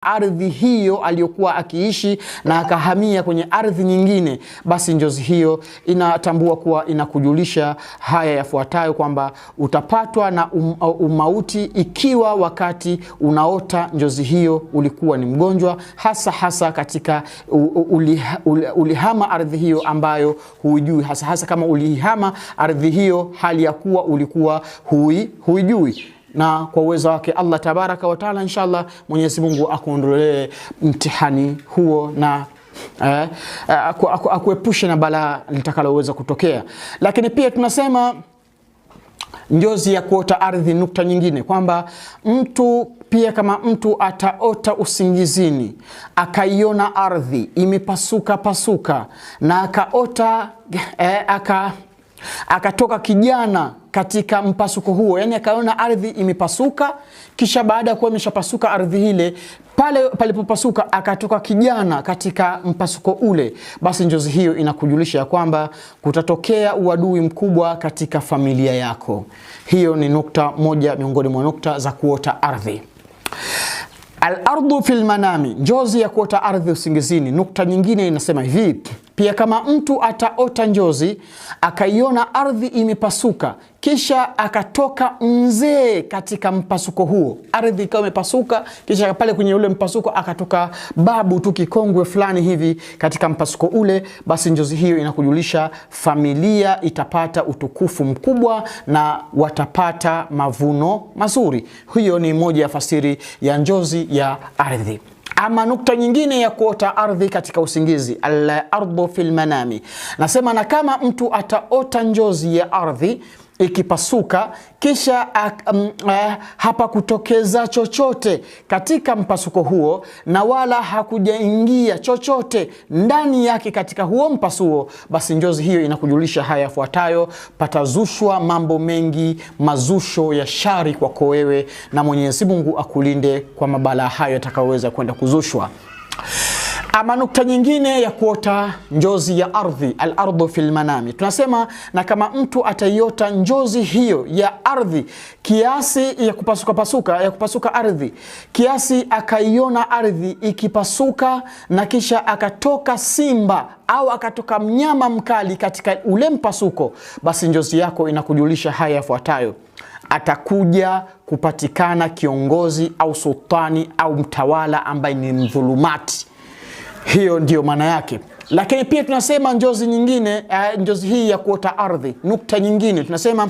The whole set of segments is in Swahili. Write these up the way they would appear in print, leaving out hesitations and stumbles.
ardhi hiyo aliyokuwa akiishi na akahamia kwenye ardhi nyingine, basi njozi hiyo inatambua kuwa inakujulisha haya yafuatayo, kwamba utapatwa na umauti ikiwa wakati unaota njozi hiyo ulikuwa ni mgonjwa, hasa katika ulihama ardhi hiyo ambayo huijui, hasa kama ulihama ardhi hiyo hali ya kuwa ulikuwa huijui. Na kwa uwezo wake Allah tabaraka wa taala, inshallah Mwenyezi Mungu akuondolee mtihani huo na akuepushe na balaa litakaloweza kutokea. Lakini pia tunasema njozi ya kuota ardhi, nukta nyingine kwamba mtu pia kama mtu ataota usingizini akaiona ardhi imepasuka na akaota akatoka kijana katika mpasuko huo, yani akaona ardhi imepasuka, kisha baada ya kuwa imeshapasuka ardhi ile, pale palipopasuka akatoka kijana katika mpasuko ule, basi njozi hiyo inakujulisha ya kwamba kutatokea uadui mkubwa katika familia yako. Hiyo ni nukta moja miongoni mwa nukta za kuota ardhi. Al-ardhu fil manami, njozi ya kuota ardhi usingizini. Nukta nyingine inasema hivi, pia kama mtu ataota njozi akaiona ardhi imepasuka, kisha akatoka mzee katika mpasuko huo, ardhi ikawa imepasuka, kisha pale kwenye ule mpasuko akatoka babu tu kikongwe fulani hivi katika mpasuko ule, basi njozi hiyo inakujulisha familia itapata utukufu mkubwa na watapata mavuno mazuri. Hiyo ni moja ya fasiri ya njozi ya ardhi. Ama nukta nyingine ya kuota ardhi katika usingizi, al-ardhu fil manami, nasema na kama mtu ataota njozi ya ardhi ikipasuka, kisha hapa kutokeza chochote katika mpasuko huo na wala hakujaingia chochote ndani yake katika huo mpasuo, basi njozi hiyo inakujulisha haya yafuatayo: patazushwa mambo mengi, mazusho ya shari kwako wewe, na Mwenyezi Mungu akulinde kwa mabala hayo yatakayoweza kwenda kuzushwa. Ama nukta nyingine ya kuota njozi ya ardhi, al-ardhu fil manami, tunasema na kama mtu ataiota njozi hiyo ya ardhi kiasi ya kupasuka ardhi, kiasi akaiona ardhi ikipasuka na kisha akatoka simba au akatoka mnyama mkali katika ule mpasuko, basi njozi yako inakujulisha haya yafuatayo: atakuja kupatikana kiongozi au sultani au mtawala ambaye ni mdhulumati. Hiyo ndiyo maana yake. Lakini pia tunasema njozi nyingine, njozi hii ya kuota ardhi, nukta nyingine tunasema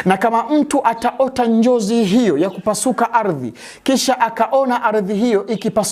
na kama mtu ataota njozi hiyo ya kupasuka ardhi, kisha akaona ardhi hiyo ikipasuka